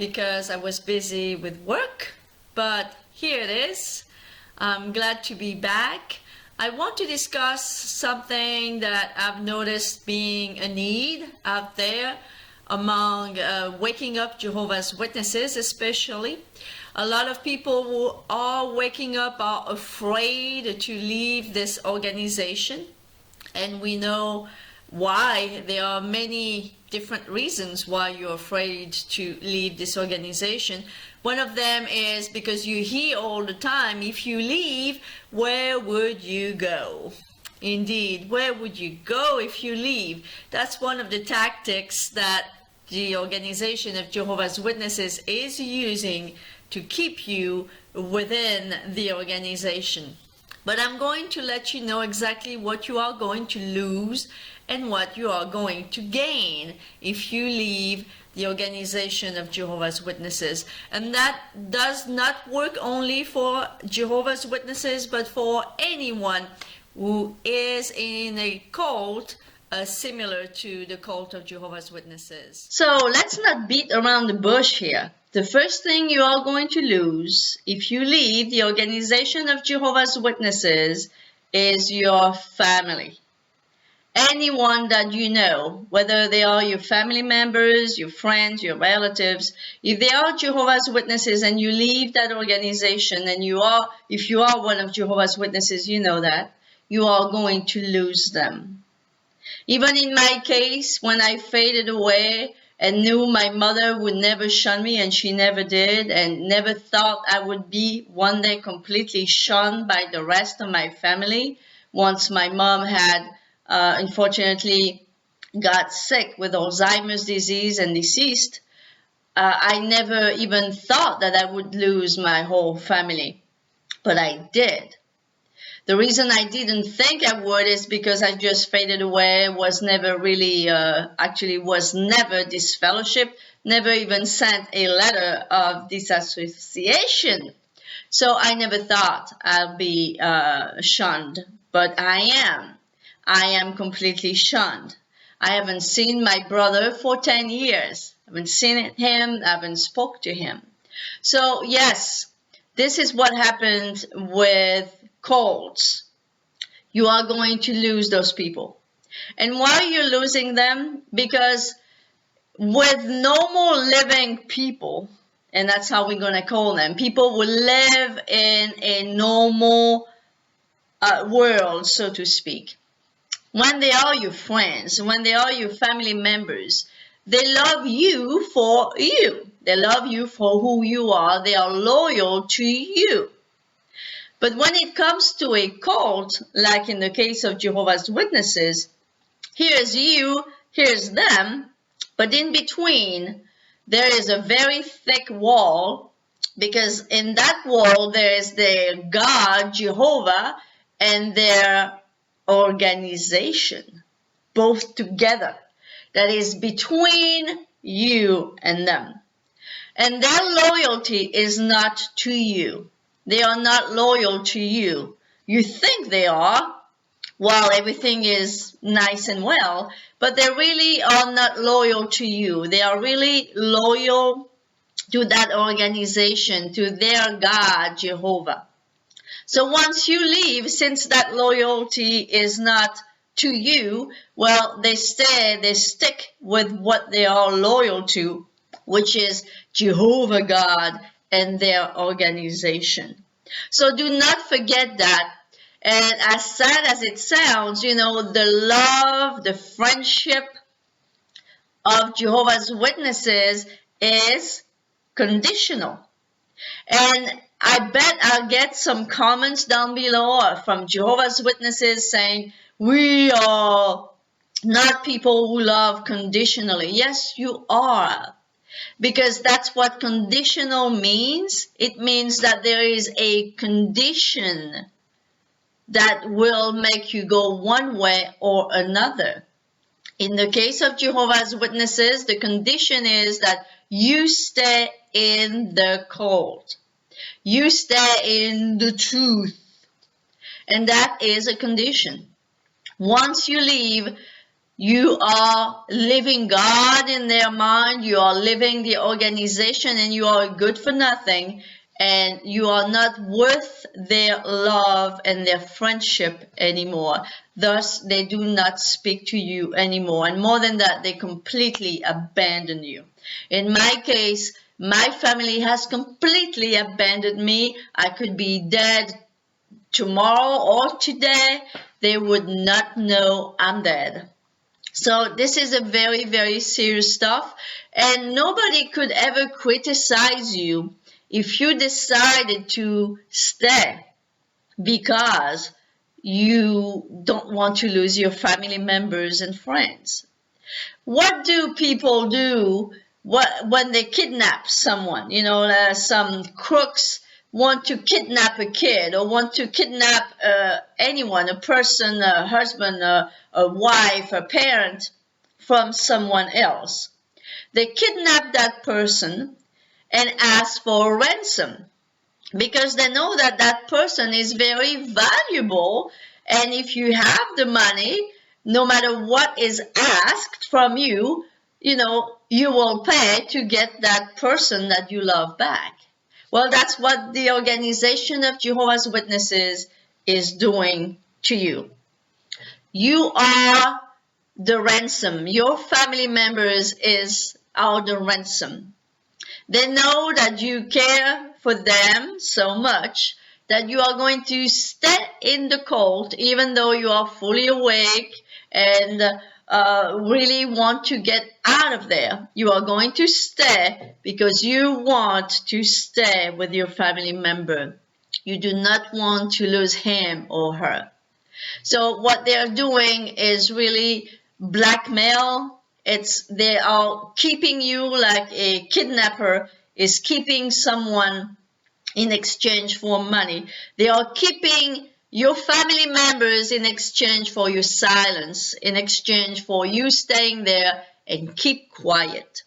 because I was busy with work, but here it is. I'm glad to be back. I want to discuss something that I've noticed being a need out there among waking up Jehovah's Witnesses, especially. A lot of people who are waking up are afraid to leave this organization, and we know why. There are many different reasons why you're afraid to leave this organization. One of them is because you hear all the time, if you leave, where would you go? Indeed, where would you go if you leave? That's one of the tactics that the organization of Jehovah's Witnesses is using to keep you within the organization. But I'm going to let you know exactly what you are going to lose and what you are going to gain if you leave the organization of Jehovah's Witnesses. And that does not work only for Jehovah's Witnesses, but for anyone who is in a cult similar to the cult of Jehovah's Witnesses. So let's not beat around the bush here. The first thing you are going to lose if you leave the organization of Jehovah's Witnesses is your family. Anyone that you know, whether they are your family members, your friends, your relatives, if they are Jehovah's Witnesses and you leave that organization, and if you are one of Jehovah's Witnesses, you know that, you are going to lose them. Even in my case, when I faded away and knew my mother would never shun me, and she never did, and never thought I would be one day completely shunned by the rest of my family, once my mom had unfortunately got sick with Alzheimer's disease and deceased, I never even thought that I would lose my whole family, but I did. The reason I didn't think I would is because I just faded away, was never really, was never disfellowship, never even sent a letter of disassociation. So I never thought I'll be shunned, but I am. I am completely shunned. I haven't seen my brother for 10 years. I haven't seen him, I haven't spoke to him. So yes, this is what happened with cults. You are going to lose those people. And why are you losing them? Because with normal living people, and that's how we're going to call them, people who live in a normal world, so to speak. When they are your friends, when they are your family members, they love you for you. They love you for who you are. They are loyal to you. But when it comes to a cult, like in the case of Jehovah's Witnesses, here's you, here's them, but in between, there is a very thick wall, because in that wall, there is their God, Jehovah, and their organization, both together, that is between you and them. And their loyalty is not to you. They are not loyal to you. You think they are, while everything is nice and well, but they really are not loyal to you. They are really loyal to that organization, to their God, Jehovah. So once you leave, since that loyalty is not to you, well, they stick with what they are loyal to, which is Jehovah God and their organization. So do not forget that. And as sad as it sounds, you know, the love, the friendship of Jehovah's Witnesses is conditional. And I bet I'll get some comments down below from Jehovah's Witnesses saying, we are not people who love conditionally. Yes, you are. Because that's what conditional means. It means that there is a condition that will make you go one way or another. In the case of Jehovah's Witnesses, the condition is that you stay in the cult. You stay in the truth. And that is a condition. Once you leave, You are living God in their mind. You are living the organization, and you are good for nothing. And you are not worth their love and their friendship anymore. Thus, they do not speak to you anymore. And more than that, they completely abandon you. In my case, my family has completely abandoned me. I could be dead tomorrow or today. They would not know I'm dead. So this is a very, very serious stuff, and nobody could ever criticize you if you decided to stay because you don't want to lose your family members and friends. What do people do when they kidnap someone? Some crooks want to kidnap a kid or want to kidnap anyone, a person, a husband, a wife, a parent from someone else. They kidnap that person and ask for a ransom because they know that that person is very valuable, and if you have the money, no matter what is asked from you, you will pay to get that person that you love back. Well, that's what the organization of Jehovah's Witnesses is doing to you. You are the ransom. Your family members are the ransom. They know that you care for them so much that you are going to stay in the cult even though you are fully awake and really want to get out of there. You are going to stay because you want to stay with your family member. You do not want to lose him or her. So what they are doing is really blackmail. They are keeping you like a kidnapper is keeping someone in exchange for money. They are keeping your family members in exchange for your silence, in exchange for you staying there and keep quiet.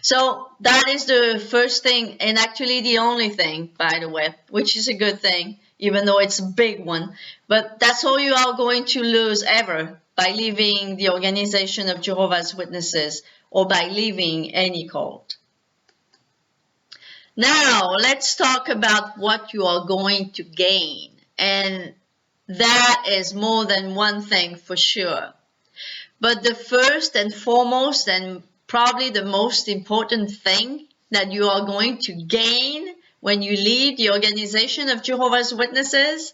So that is the first thing, and actually the only thing, by the way, which is a good thing, even though it's a big one. But that's all you are going to lose ever by leaving the organization of Jehovah's Witnesses or by leaving any cult. Now, let's talk about what you are going to gain. And that is more than one thing for sure. But the first and foremost and probably the most important thing that you are going to gain when you leave the organization of Jehovah's Witnesses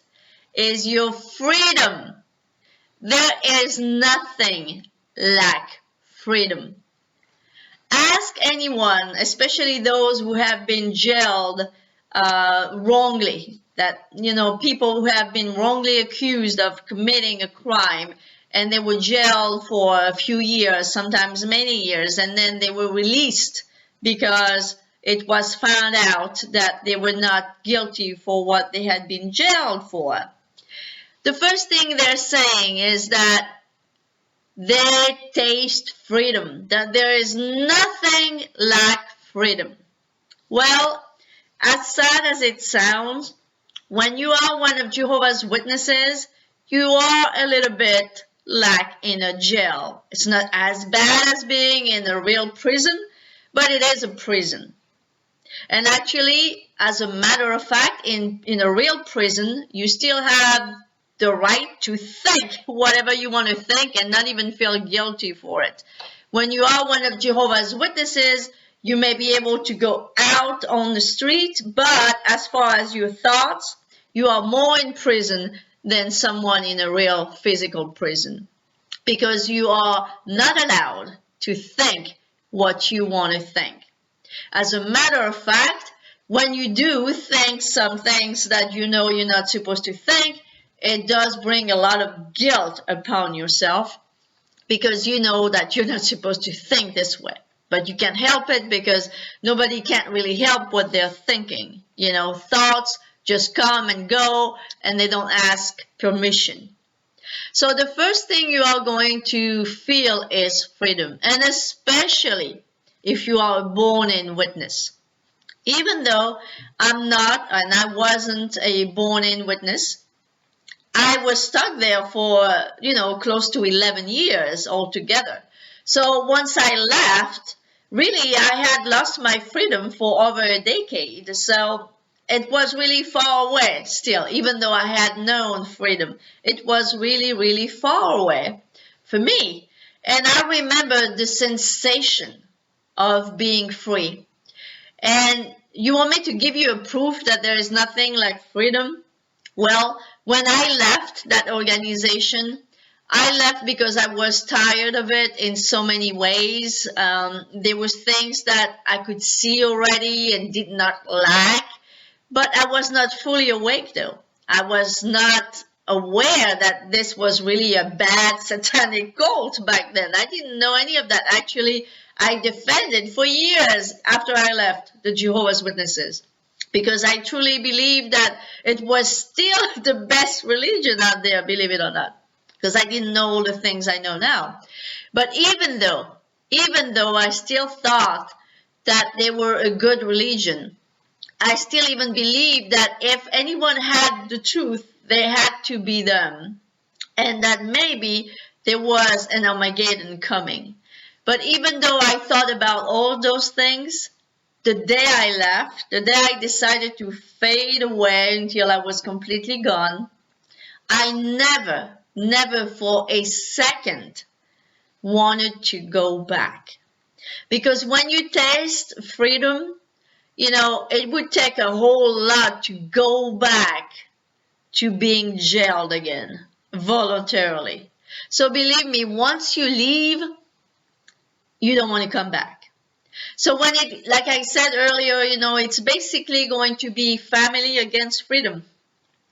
is your freedom. There is nothing like freedom. Ask anyone, especially those who have been jailed wrongly, people who have been wrongly accused of committing a crime, and they were jailed for a few years, sometimes many years, and then they were released because it was found out that they were not guilty for what they had been jailed for. The first thing they're saying is that they taste freedom, that there is nothing like freedom. Well, as sad as it sounds, when you are one of Jehovah's Witnesses, you are a little bit like in a jail. It's not as bad as being in a real prison, but it is a prison. And actually, as a matter of fact, in a real prison, you still have the right to think whatever you want to think and not even feel guilty for it. When you are one of Jehovah's Witnesses, you may be able to go out on the street, but as far as your thoughts, you are more in prison than someone in a real physical prison, because you are not allowed to think what you want to think. As a matter of fact, when you do think some things that you know you're not supposed to think, it does bring a lot of guilt upon yourself because you know that you're not supposed to think this way. But you can't help it because nobody can really help what they're thinking. Thoughts just come and go and they don't ask permission. So the first thing you are going to feel is freedom, and especially if you are a born-in witness. Even though I'm not and I wasn't a born-in witness, I was stuck there for, close to 11 years altogether. So once I left, really, I had lost my freedom for over a decade. So it was really far away still, even though I had known freedom. It was really, really far away for me. And I remember the sensation of being free. And you want me to give you a proof that there is nothing like freedom? Well, when I left that organization, I left because I was tired of it in so many ways. There was things that I could see already and did not like, but I was not fully awake though. I was not aware that this was really a bad satanic cult back then. I didn't know any of that. Actually, I defended for years after I left the Jehovah's Witnesses, because I truly believe that it was still the best religion out there, believe it or not, because I didn't know all the things I know now. But even though I still thought that they were a good religion, I still even believe that if anyone had the truth, they had to be them, and that maybe there was an Armageddon coming. But even though I thought about all those things, the day I left, the day I decided to fade away until I was completely gone, I never for a second wanted to go back. Because when you taste freedom, it would take a whole lot to go back to being jailed again voluntarily. So believe me, once you leave, you don't want to come back. So when like I said earlier, it's basically going to be family against freedom.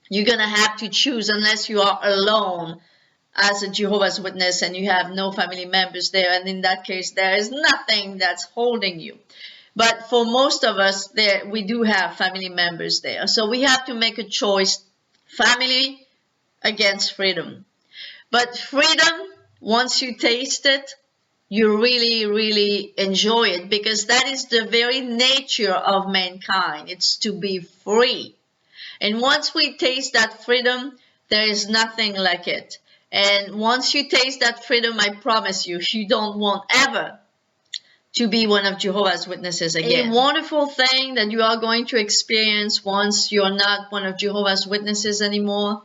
You're going to have to choose, unless you are alone as a Jehovah's Witness and you have no family members there. And in that case, there is nothing that's holding you. But for most of us, we do have family members there. So we have to make a choice, family against freedom. But freedom, once you taste it, you really, really enjoy it, because that is the very nature of mankind. It's to be free. And once we taste that freedom, there is nothing like it. And once you taste that freedom, I promise you, you don't want ever to be one of Jehovah's Witnesses again. A wonderful thing that you are going to experience once you're not one of Jehovah's Witnesses anymore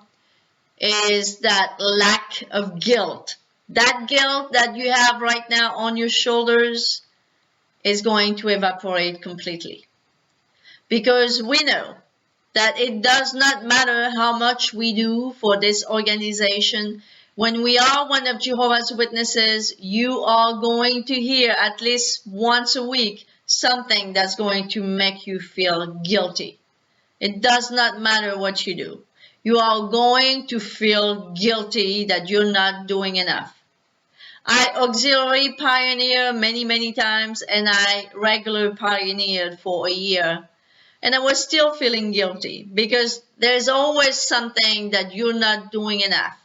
is that lack of guilt. That guilt that you have right now on your shoulders is going to evaporate completely. Because we know that it does not matter how much we do for this organization. When we are one of Jehovah's Witnesses, you are going to hear at least once a week something that's going to make you feel guilty. It does not matter what you do. You are going to feel guilty that you're not doing enough. I auxiliary pioneer many times, and I regular pioneered for a year. And I was still feeling guilty, because there's always something that you're not doing enough.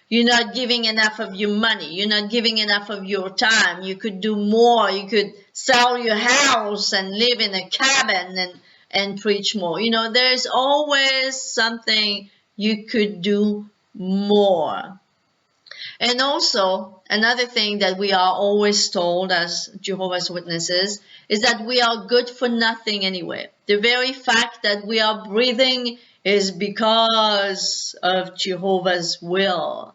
You're not giving enough of your money. You're not giving enough of your time. You could do more. You could sell your house and live in a cabin and preach more. There's always something you could do more. And also, another thing that we are always told as Jehovah's Witnesses is that we are good for nothing anyway. The very fact that we are breathing is because of Jehovah's will.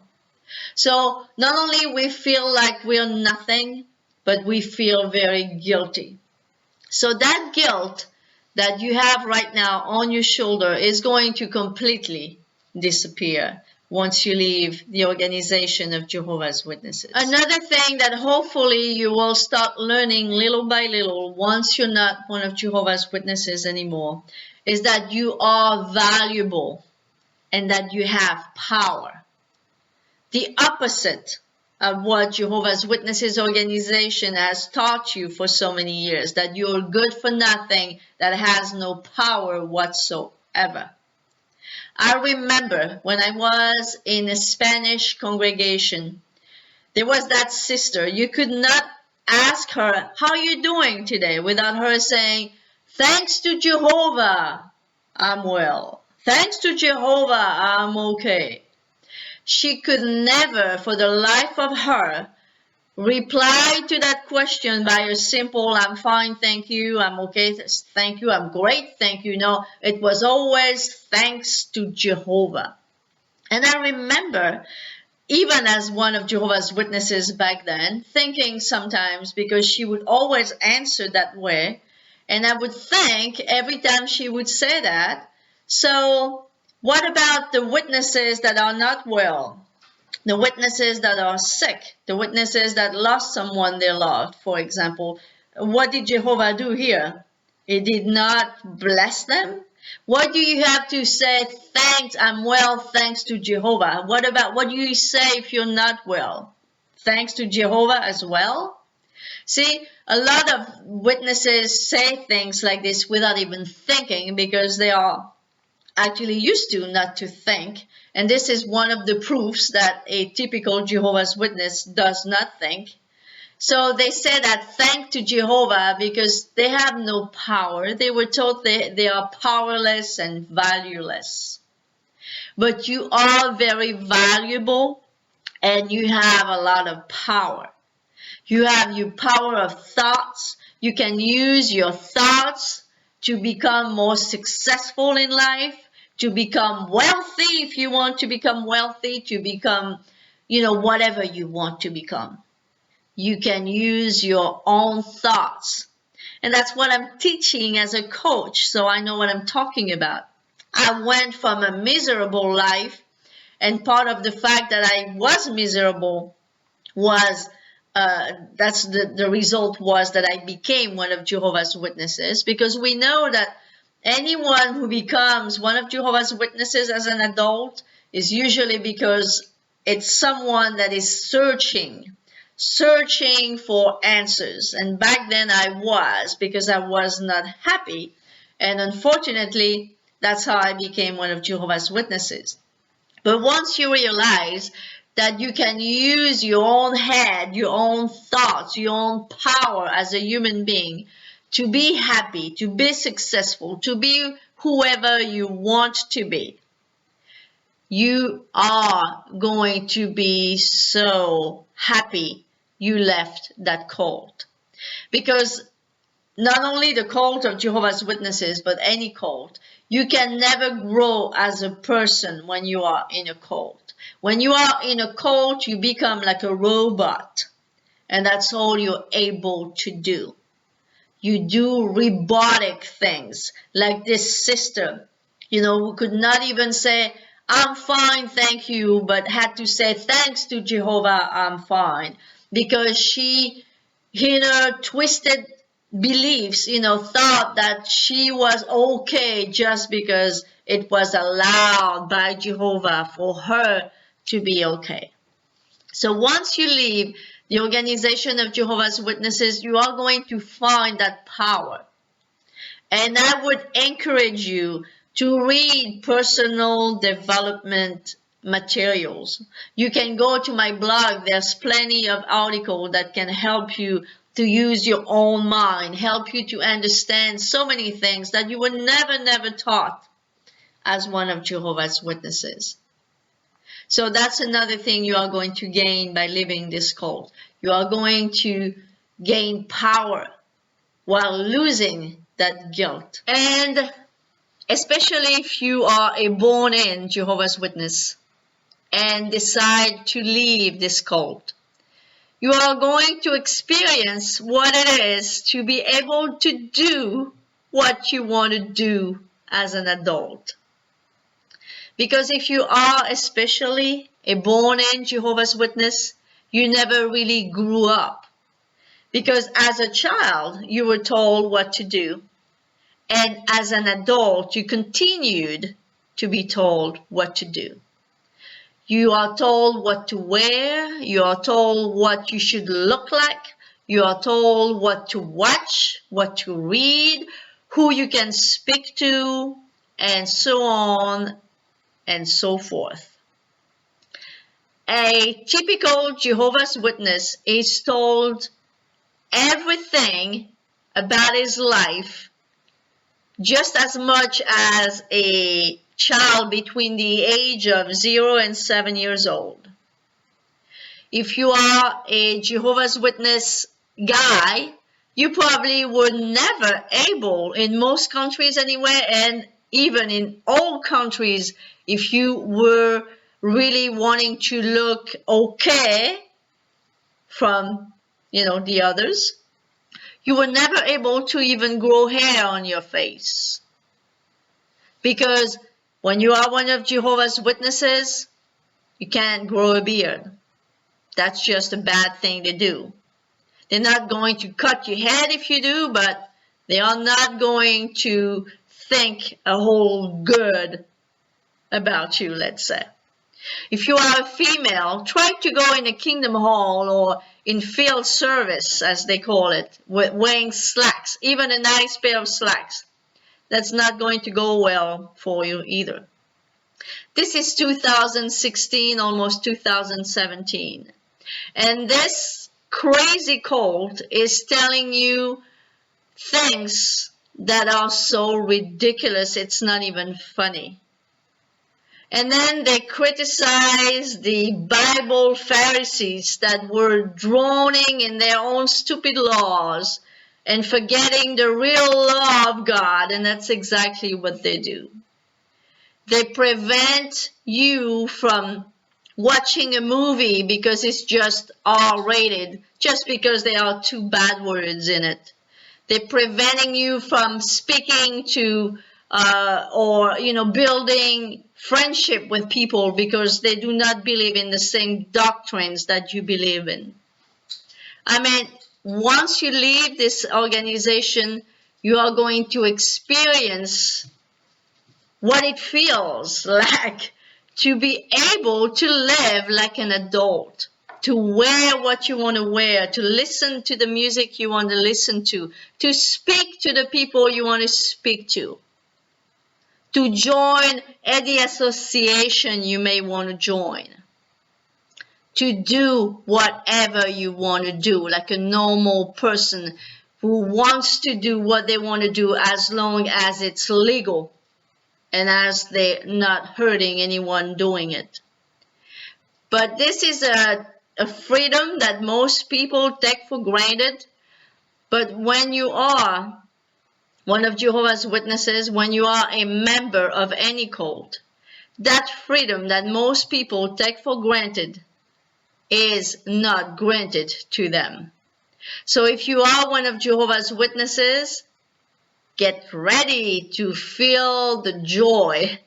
So not only we feel like we are nothing, but we feel very guilty. So that guilt that you have right now on your shoulder is going to completely disappear once you leave the organization of Jehovah's Witnesses. Another thing that hopefully you will start learning little by little once you're not one of Jehovah's Witnesses anymore is that you are valuable and that you have power. The opposite of what Jehovah's Witnesses organization has taught you for so many years, that you're good for nothing, that has no power whatsoever. I remember when I was in a Spanish congregation, there was that sister. You could not ask her, how are you doing today, without her saying, thanks to Jehovah, I'm well. Thanks to Jehovah, I'm okay. she could never, for the life of her, reply to that question by a simple, I'm fine, thank you, I'm okay, thank you, I'm great, thank you. No, it was always thanks to Jehovah. And I remember, even as one of Jehovah's Witnesses back then, thinking sometimes, because she would always answer that way, and I would think every time she would say that, so what about the witnesses that are not well? The witnesses that are sick, the witnesses that lost someone they loved, for example. What did Jehovah do here? He did not bless them. What do you have to say? Thanks, I'm well, thanks to Jehovah. What do you say if you're not well? Thanks to Jehovah as well? See, a lot of witnesses say things like this without even thinking, because they are actually used to not to think. And this is one of the proofs that a typical Jehovah's Witness does not think. So they say that thank to Jehovah because they have no power. They were told they are powerless and valueless. But you are very valuable and you have a lot of power. You have your power of thoughts. You can use your thoughts to become more successful in life, to become wealthy if you want to become wealthy, to become, whatever you want to become. You can use your own thoughts. And that's what I'm teaching as a coach, so I know what I'm talking about. I went from a miserable life, and part of the fact that I was miserable was that's the result was that I became one of Jehovah's Witnesses, because we know that anyone who becomes one of Jehovah's Witnesses as an adult is usually because it's someone that is searching for answers. And back then I was, because I was not happy. And unfortunately, that's how I became one of Jehovah's Witnesses. But once you realize that you can use your own head, your own thoughts, your own power as a human being to be happy, to be successful, to be whoever you want to be, you are going to be so happy you left that cult. Because not only the cult of Jehovah's Witnesses, but any cult, you can never grow as a person when you are in a cult. When you are in a cult, you become like a robot, and that's all you're able to do. You do robotic things, like this sister, who could not even say, I'm fine, thank you, but had to say, thanks to Jehovah, I'm fine, because she, in her twisted beliefs, thought that she was okay just because it was allowed by Jehovah for her to be okay. So once you leave the organization of Jehovah's Witnesses, you are going to find that power. And I would encourage you to read personal development materials. You can go to my blog. There's plenty of articles that can help you to use your own mind, help you to understand so many things that you were never taught as one of Jehovah's Witnesses. So that's another thing you are going to gain by living this cult. You are going to gain power while losing that guilt. And especially if you are a born-in Jehovah's Witness and decide to leave this cult, you are going to experience what it is to be able to do what you want to do as an adult. Because if you are especially a born-in Jehovah's Witness, you never really grew up. Because as a child, you were told what to do. And as an adult, you continued to be told what to do. You are told what to wear. You are told what you should look like. You are told what to watch, what to read, who you can speak to, and so on and so forth. A typical Jehovah's Witness is told everything about his life just as much as a child between the age of 0 and 7 years old. If you are a Jehovah's Witness guy, you probably were never able, in most countries anyway, and even in all countries, if you were really wanting to look okay from, the others, you were never able to even grow hair on your face. Because when you are one of Jehovah's Witnesses, you can't grow a beard. That's just a bad thing to do. They're not going to cut your head if you do, but they are not going to think a whole good about you, let's say. If you are a female, try to go in a kingdom hall or in field service, as they call it, wearing slacks, even a nice pair of slacks. That's not going to go well for you either. This is 2016, almost 2017. And this crazy cult is telling you things that are so ridiculous, it's not even funny. And then they criticize the Bible Pharisees that were droning in their own stupid laws and forgetting the real law of God, and that's exactly what they do. They prevent you from watching a movie because it's just R-rated, just because there are 2 bad words in it. They're preventing you from speaking to or building friendship with people because they do not believe in the same doctrines that you believe in. I mean, once you leave this organization, you are going to experience what it feels like to be able to live like an adult, to wear what you want to wear, to listen to the music you want to listen to speak to the people you want to speak to join any association you may want to join, to do whatever you want to do, like a normal person who wants to do what they want to do as long as it's legal and as they're not hurting anyone doing it. But this is a freedom that most people take for granted. But when you are one of Jehovah's Witnesses, when you are a member of any cult, that freedom that most people take for granted is not granted to them. So if you are one of Jehovah's Witnesses, get ready to feel the joy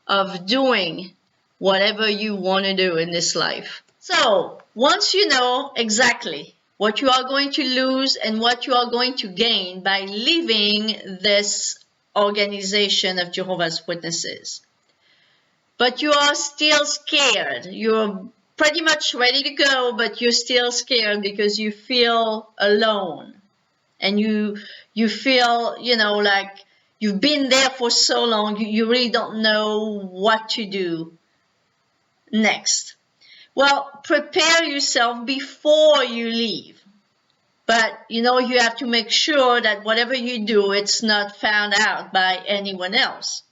of doing whatever you want to do in this life. So once you know exactly what you are going to lose and what you are going to gain by leaving this organization of Jehovah's Witnesses, but you are still scared, you're pretty much ready to go, but you're still scared because you feel alone and you feel, like you've been there for so long, you really don't know what to do next. Well, prepare yourself before you leave. But, you have to make sure that whatever you do, it's not found out by anyone else.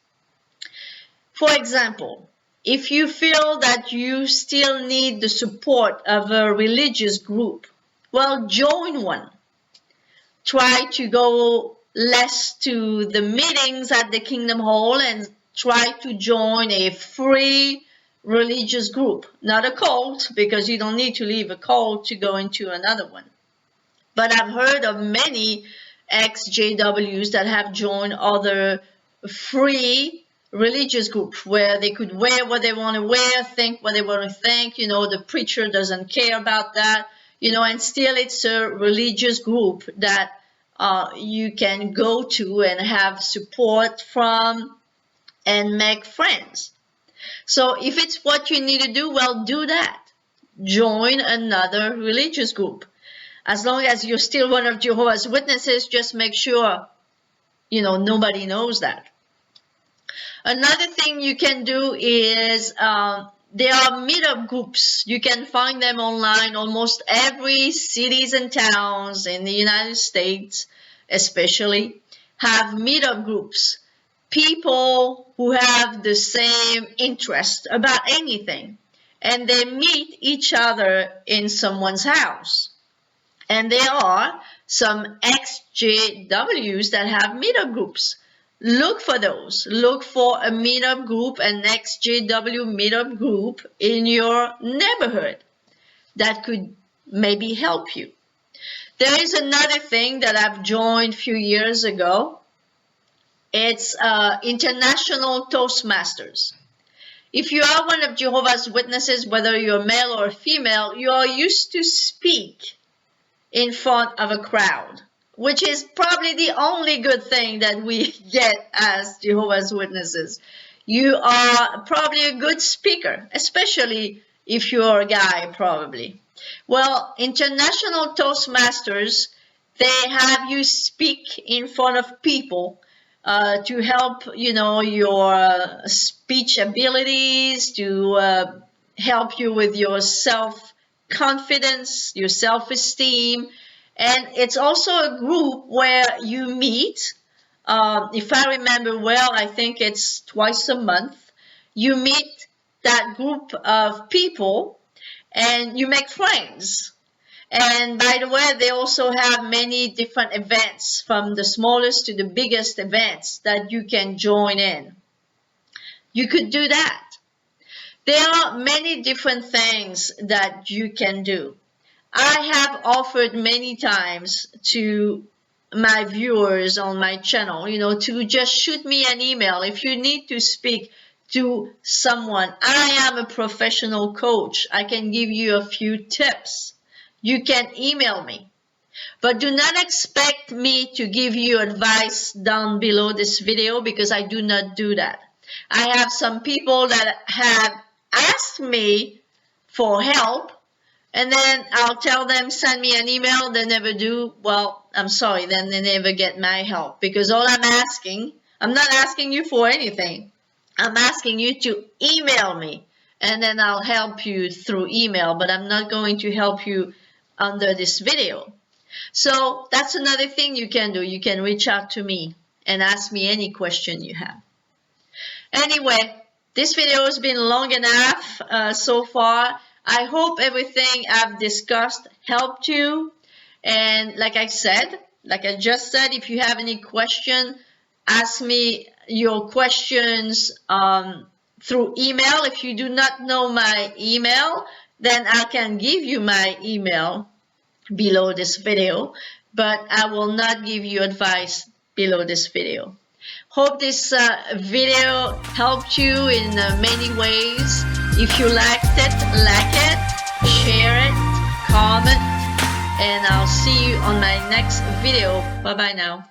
For example, if you feel that you still need the support of a religious group, well, join one. Try to go less to the meetings at the Kingdom Hall and try to join a free religious group, not a cult, because you don't need to leave a cult to go into another one. But I've heard of many ex-JWs that have joined other free religious groups where they could wear what they want to wear, think what they want to think, the preacher doesn't care about that, and still it's a religious group that you can go to and have support from and make friends. So if it's what you need to do, well, do that. Join another religious group. As long as you're still one of Jehovah's Witnesses, just make sure, nobody knows that. Another thing you can do is there are meetup groups. You can find them online. Almost every cities and towns in the United States, especially, have meetup groups. people who have the same interest about anything, and they meet each other in someone's house. And there are some XJWs that have meetup groups. Look for those. Look for a meetup group, an XJW meetup group in your neighborhood that could maybe help you. There is another thing that I've joined a few years ago. It's International Toastmasters. If you are one of Jehovah's Witnesses, whether you're male or female, you are used to speak in front of a crowd, which is probably the only good thing that we get as Jehovah's Witnesses. You are probably a good speaker, especially if you're a guy, probably. Well, International Toastmasters, they have you speak in front of people to help, your speech abilities, to help you with your self-confidence, your self-esteem. And it's also a group where you meet. If I remember well, I think it's twice a month. You meet that group of people and you make friends. And by the way, they also have many different events, from the smallest to the biggest events that you can join in. You could do that. There are many different things that you can do. I have offered many times to my viewers on my channel, to just shoot me an email if you need to speak to someone. I am a professional coach. I can give you a few tips. You can email me. But do not expect me to give you advice down below this video, because I do not do that. I have some people that have asked me for help, and then I'll tell them, send me an email. They never do. Well, I'm sorry, then they never get my help, because all I'm not asking you for anything. I'm asking you to email me, and then I'll help you through email, but I'm not going to help you under this video. So that's another thing you can do. You can reach out to me and ask me any question you have. Anyway, this video has been long enough so far. I hope everything I've discussed helped you. And like I just said, if you have any question, ask me your questions through email. If you do not know my email, then I can give you my email below this video, but I will not give you advice below this video. Hope this video helped you in many ways. If you liked it, like it, share it, comment, and I'll see you on my next video. Bye bye now.